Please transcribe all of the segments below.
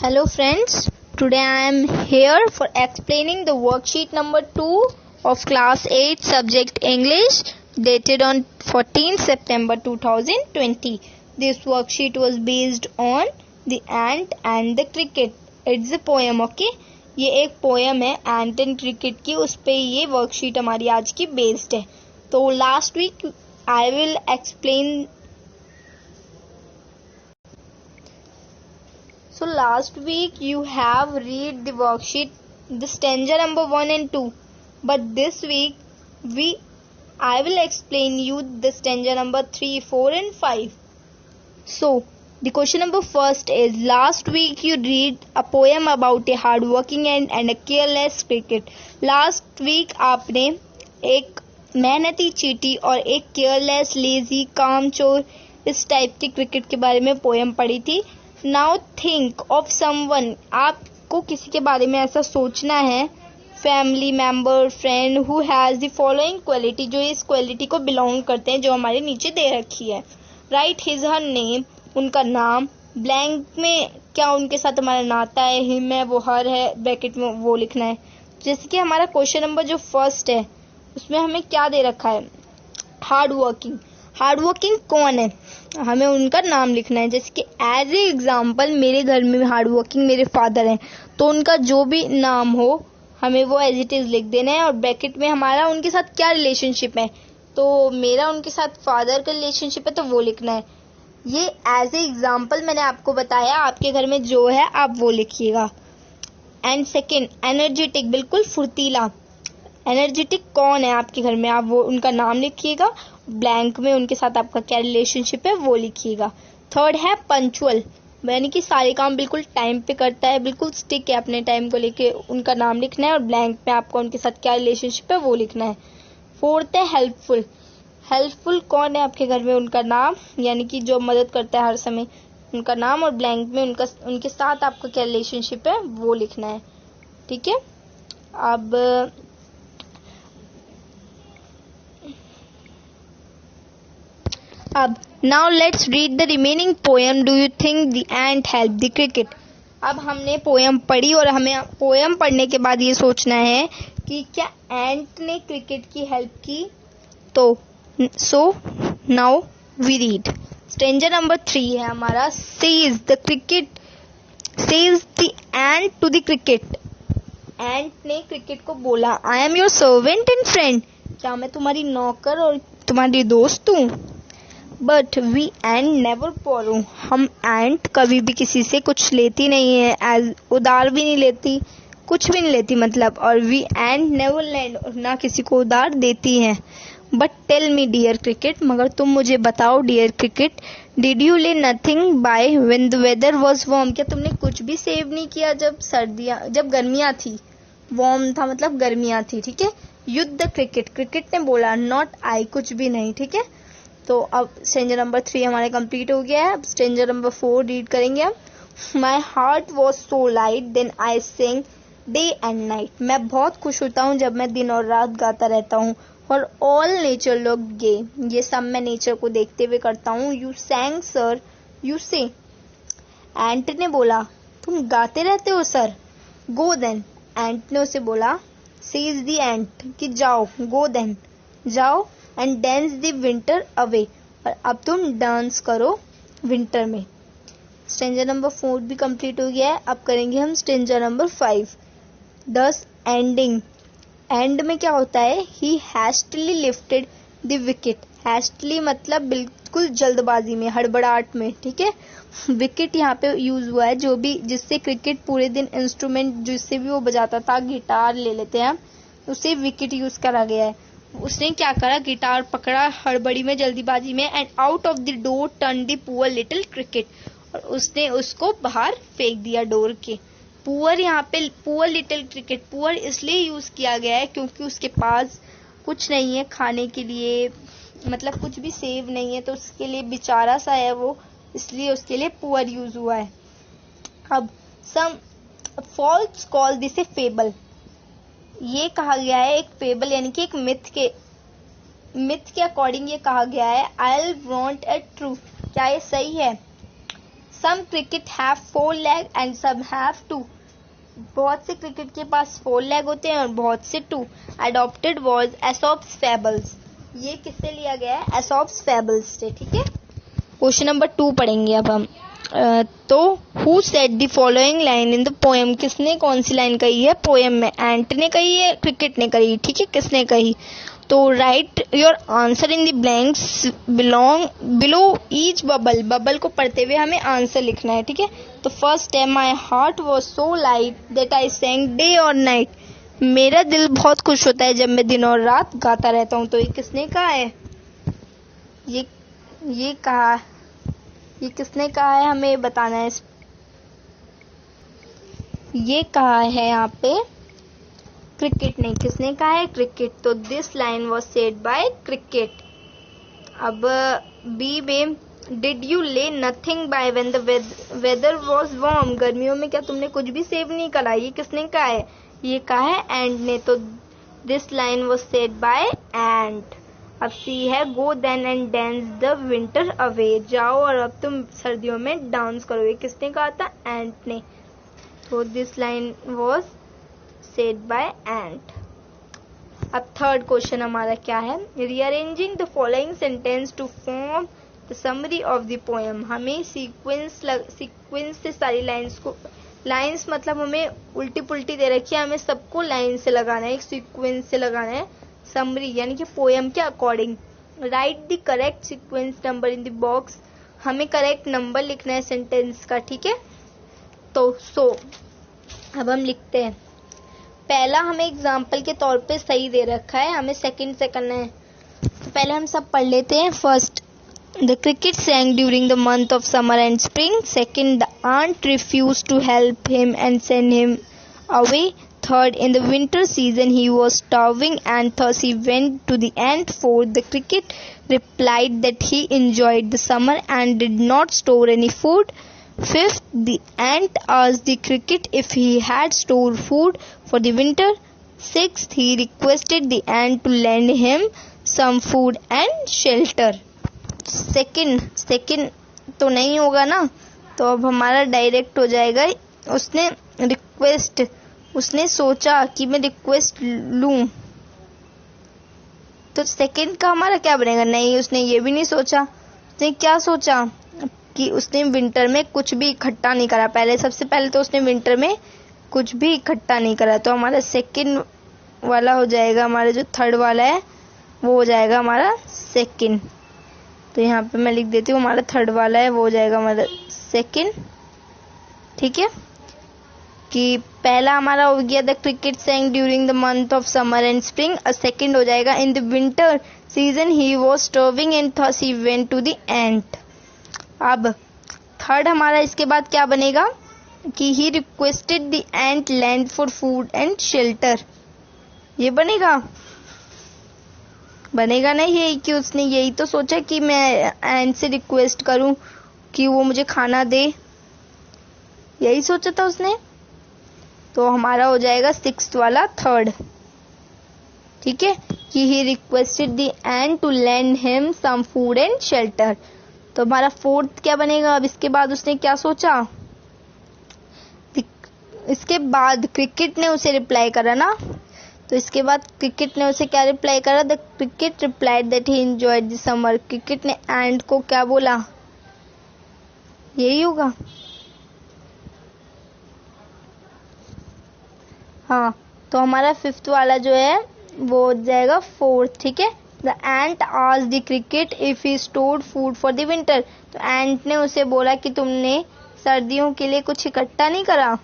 Hello friends, today I am here for explaining the worksheet number 2 of class 8 subject English dated on 14 September 2020. This worksheet was based on the ant and the cricket. It's a poem, okay? ये एक poem है ant and cricket की, उस पे ये worksheet हमारी आज की बेस्ड है. तो last week I will explain. So last week you have read the worksheet, the stanza number 1 and 2. But this week I will explain you the stanza number 3, 4 and 5. So the question number first is, last week you read a poem about a hardworking ant and a careless cricket. Last week आपने एक मेहनती चींटी और एक careless lazy कामचोर इस type के cricket के बारे में पोएम पढ़ी थी. Now think of someone. आपको किसी के बारे में ऐसा सोचना है, family member, friend who has the following quality, जो इस क्वालिटी को बिलोंग करते हैं, जो हमारे नीचे दे रखी है. राइट हिज हर नेम, उनका नाम. ब्लैंक में क्या उनके साथ हमारा नाता है, हिम है, वो हर है, ब्रैकेट में वो लिखना है. जैसे कि हमारा क्वेश्चन नंबर जो फर्स्ट है उसमें हमें क्या दे रखा है, हार्ड वर्किंग. हार्ड वर्किंग कौन है, हमें उनका नाम लिखना है. जैसे कि एज ए एग्जाम्पल मेरे घर में हार्ड वर्किंग मेरे फादर हैं, तो उनका जो भी नाम हो हमें वो एज इट इज़ लिख देना है. और ब्रैकेट में हमारा उनके साथ क्या रिलेशनशिप है, तो मेरा उनके साथ फादर का रिलेशनशिप है, तो वो लिखना है. ये एज ए एग्जाम्पल मैंने आपको बताया, आपके घर में जो है आप वो लिखिएगा. एंड सेकेंड, एनर्जेटिक, बिल्कुल फुर्तीला. एनर्जेटिक कौन है आपके घर में, आप वो उनका नाम लिखिएगा. ब्लैंक में उनके साथ आपका क्या रिलेशनशिप है वो लिखिएगा. थर्ड है पंचुअल, यानी कि सारे काम बिल्कुल टाइम पे करता है, बिल्कुल स्टिक है अपने टाइम को लेके, उनका नाम लिखना है. और ब्लैंक में आपका उनके साथ क्या रिलेशनशिप है वो लिखना है. फोर्थ है हेल्पफुल. हेल्पफुल कौन है आपके घर में, उनका नाम, यानी कि जो मदद करता है हर समय, उनका नाम. और ब्लैंक में उनके साथ आपका क्या रिलेशनशिप है वो लिखना है. ठीक है. अब now let's read the remaining poem. Do you think the ant help the cricket. अब हमने पोएम पढ़ी और हमें पोएम पढ़ने के बाद ये सोचना है कि क्या एंट ने क्रिकेट की हेल्प की. तो so now we read. Stanza number 3 है हमारा, says the cricket, says the ant to the cricket. Ant ने क्रिकेट को बोला, I am your servant and friend, क्या मैं तुम्हारी नौकर और तुम्हारी दोस्त हूँ. But we ant never borrow, हम एंट कभी भी किसी से कुछ लेती नहीं है, एज उधार भी नहीं लेती, कुछ भी नहीं लेती मतलब. और वी एंट नेवर लैंड, और ना किसी को उधार देती हैं. But tell me dear cricket, मगर तुम मुझे बताओ dear cricket, did you lay nothing by when the weather was warm, क्या तुमने कुछ भी सेव नहीं किया जब गर्मियाँ थी. वार्म था मतलब गर्मियाँ थी. ठीक है. युद्ध क्रिकेट, क्रिकेट ने बोला, नॉट आई, कुछ भी नहीं. ठीक है. तो अब स्टेंजा नंबर 3 हमारा कंप्लीट हो गया है. अब स्टेंजा नंबर 4 रीड करेंगे हम. My heart was so light then I sing day and night, मैं बहुत खुश होता हूँ जब मैं दिन और रात गाता रहता हूँ. और ऑल नेचर लुक गे, ये सब मैं नेचर को देखते हुए करता हूँ. यू सैंग सर, यू से, एंट ने बोला, तुम गाते रहते हो सर. गो देन, एंट ने उसे बोला, सेज द एंट, कि जाओ, गो देन, जाओ, and dance the winter away, और अब तुम डांस करो विंटर में. स्टेंजा नंबर 4 भी कंप्लीट हो गया है. अब करेंगे हम स्टेंजा नंबर 5. दस एंडिंग, एंड में क्या होता है, ही हैस्टली लिफ्टेड द विकेट. हैस्टली मतलब बिल्कुल जल्दबाजी में, हड़बड़ाहट में. ठीक है. विकेट यहाँ पे यूज हुआ है, जो भी जिससे क्रिकेट पूरे दिन इंस्ट्रूमेंट जिससे भी वो बजाता था, गिटार ले लेते हैं, उसे विकेट यूज करा गया है. उसने क्या करा, गिटार पकड़ा हड़बड़ी में, जल्दीबाजी में, and out of the door turn the poor little cricket, और उसने उसको बाहर फेंक दिया डोर के. पुअर यहाँ पे पुअर लिटिल क्रिकेट, पुअर इसलिए यूज किया गया है क्योंकि उसके पास कुछ नहीं है खाने के लिए, मतलब कुछ भी सेव नहीं है, तो उसके लिए बेचारा सा है वो, इसलिए उसके लिए पुअर यूज हुआ है. अब some falls call this a fable, ये कहा गया है एक फेबल यानी कि एक मिथ के अकॉर्डिंग ये कहा गया है. आई वांट ए ट्रू, क्या ये सही है. Some cricket have 4 leg and some have 2. बहुत से क्रिकेट के पास 4 लेग होते हैं और बहुत से 2. Adopted was Aesop's fables. ये किससे लिया गया है? एसॉप्स फैबल्स से. ठीक है, क्वेश्चन नंबर 2 पढ़ेंगे अब हम. तो who said the following line in the poem. किसने कौन सी लाइन कही है पोएम में? एंट ने कही है, क्रिकेट ने कही. ठीक है, किसने कही? तो right your answer in the blanks below each bubble. Bubble को पढ़ते हुए हमें आंसर लिखना है. ठीक है, तो फर्स्ट है my heart was so light that I sang day और नाइट. मेरा दिल बहुत खुश होता है जब मैं दिन और रात गाता रहता हूँ. तो ये किसने कहा है? ये किसने कहा है? हमें बताना है. ये कहा है यहाँ पे क्रिकेट ने. किसने कहा है? क्रिकेट. तो this line was said by cricket. अब बी में did you lay nothing by when the weather was warm. गर्मियों में क्या तुमने कुछ भी सेव नहीं करा? ये किसने कहा है? ये कहा है एंड ने. तो this line was said by ant. अब सी है go then and dance the winter away. जाओ और अब तुम सर्दियों में डांस करो. ये किसने कहा था? एंट ने. तो this line was said by ant. अब थर्ड क्वेश्चन हमारा क्या है? Rearranging the following sentence to form the summary of the poem. हमें सीक्वेंस से सारी लाइन्स मतलब हमें उल्टी पुल्टी दे रखी है, हमें सबको लाइन से लगाना है, एक सीक्वेंस से लगाना है. समरी यानी कि पोएम के according. Right the correct sequence number in the box. हमें करेक्ट नंबर लिखना है सेंटेंस का. ठीक है, तो अब हम लिखते हैं. पहला हमें एग्जाम्पल के तौर पे सही दे रखा है, हमें सेकंड से करना है. तो पहले हम सब पढ़ लेते हैं. First, the cricket sang during the month of summer and spring. Second, the aunt refused to help him and sent him away. Third, in the winter season he was starving and thus he went to the ant. Fourth, the cricket replied that he enjoyed the summer and did not store any food. Fifth, the ant asked the cricket if he had stored food for the winter. Sixth, he requested the ant to lend him some food and shelter. Second तो नहीं होगा ना, तो अब हमारा direct हो जाएगा. उसने सोचा कि मैं रिक्वेस्ट लूं, तो सेकंड का हमारा क्या बनेगा? नहीं, उसने ये भी नहीं सोचा. उसने क्या सोचा कि उसने विंटर में कुछ भी इकट्ठा नहीं करा. सबसे पहले तो उसने विंटर में कुछ भी इकट्ठा नहीं करा. तो हमारा सेकंड वाला हो जाएगा, हमारा जो थर्ड वाला है वो हो जाएगा हमारा सेकंड. तो यहाँ पे मैं लिख देती हूँ, हमारा थर्ड वाला है वो हो जाएगा हमारा सेकंड. ठीक है, कि पहला हमारा हो गया the cricket sang during the month of summer and spring. Second हो जाएगा in the winter season he was starving and thus he went to the ant. अब थर्ड हमारा इसके बाद क्या बनेगा कि he requested the ant lend for food and shelter. ये बनेगा नहीं, यही कि उसने यही तो सोचा कि मैं एंट से रिक्वेस्ट करूं कि वो मुझे खाना दे. यही सोचा था उसने. तो हमारा हो जाएगा सिक्स्थ वाला थर्ड. ठीक है, कि he requested the ant to lend him some food and shelter. तो हमारा फोर्थ क्या बनेगा? अब इसके बाद उसने क्या सोचा? इसके बाद क्रिकेट ने उसे रिप्लाई करा ना, तो इसके बाद क्रिकेट ने उसे क्या रिप्लाई करा? The cricket replied that he enjoyed the summer. Cricket ने एंट को क्या बोला? यही होगा. हाँ, तो हमारा फिफ्थ वाला जो है वो हो जाएगा फोर्थ. ठीक है, the ant asked the cricket if he stored food for the winter. तो एंट ने उसे बोला कि तुमने सर्दियों के लिए कुछ इकट्ठा नहीं करा.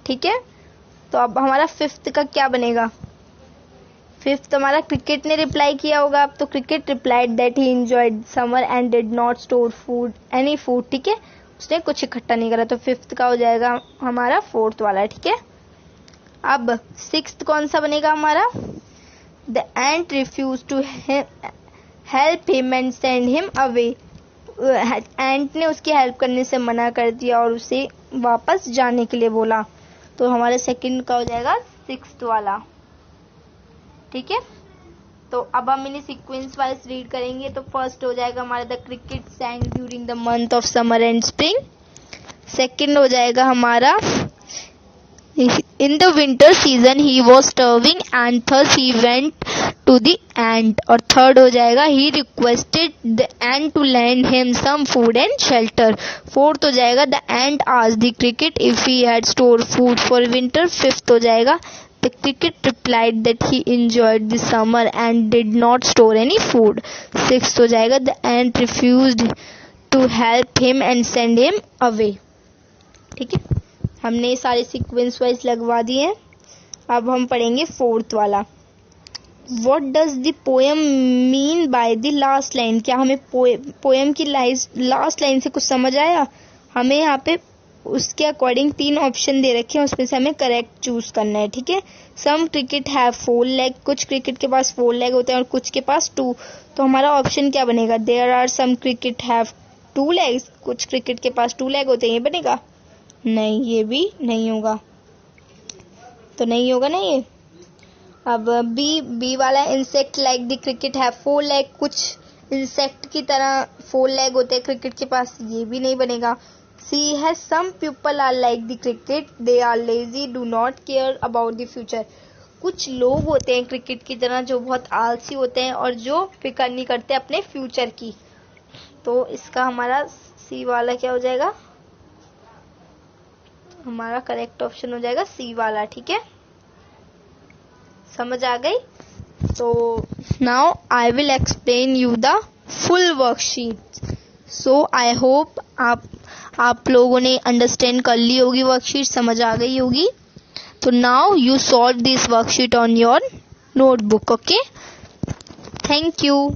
ठीक है, तो अब हमारा फिफ्थ का क्या बनेगा? फिफ्थ हमारा क्रिकेट ने रिप्लाई किया होगा. अब तो cricket replied that he enjoyed summer and did not store food any food. ठीक है, उसने कुछ इकट्ठा नहीं करा. तो फिफ्थ का हो जाएगा हमारा फोर्थ वाला. ठीक है, अब सिक्स्थ कौन सा बनेगा हमारा? The ant refuse to help him and send him away. Ant ने उसकी हेल्प करने से मना कर दिया और उसे वापस जाने के लिए बोला. तो हमारे सेकंड का हो जाएगा सिक्स्थ वाला. ठीक है, तो अब हम इन्हें सीक्वेंस वाइज रीड करेंगे. तो फर्स्ट हो जाएगा हमारा the cricket sang during the month of summer and spring. Second हो जाएगा हमारा in the winter season he was starving and thus he went to the ant, और थर्ड हो जाएगा he requested the ant to lend him some food and shelter. Fourth हो जाएगा the ant asked the cricket if he had stored food for winter. Fifth हो जाएगा the cricket replied that he enjoyed the summer and did not store any food. Sixth हो जाएगा the ant refused to help him and send him away. ठीक है, हमने सारे sequence wise लगवा दिए हैं. अब हम पढ़ेंगे फोर्थ वाला. What does the poem mean by the last line. क्या हमें पोएम की लास्ट लाइन से कुछ समझ आया? हमें यहाँ पे उसके अकॉर्डिंग 3 ऑप्शन दे रखे हैं, उसमें से हमें करेक्ट चूज करना है. ठीक है, सम क्रिकेट हैव 4 लेग. कुछ क्रिकेट के पास 4 लेग होते हैं और कुछ के पास 2. तो हमारा ऑप्शन क्या बनेगा? There are some cricket have 2 legs. कुछ क्रिकेट के पास 2 लेग होते हैं, ये बनेगा? नहीं, ये भी नहीं होगा. तो नहीं होगा ना ये. अब बी वाला insect like the cricket have 4 leg. कुछ इंसेक्ट की तरह 4 लेग होते हैं क्रिकेट के पास, ये भी नहीं बनेगा. She has some people are like the cricket they are lazy do not care about the future. कुछ लोग होते हैं क्रिकेट की तरह जो बहुत आलसी होते हैं और जो फिक्र नहीं करते अपने फ्यूचर की. तो इसका हमारा सी वाला क्या हो जाएगा? हमारा करेक्ट ऑप्शन हो जाएगा सी वाला. ठीक है, समझ आ गई? तो now I will explain you the full worksheet. So I hope आप लोगों ने अंडरस्टैंड कर ली होगी, वर्कशीट समझ आ गई होगी. तो now you solve this worksheet on your notebook. Okay, thank you.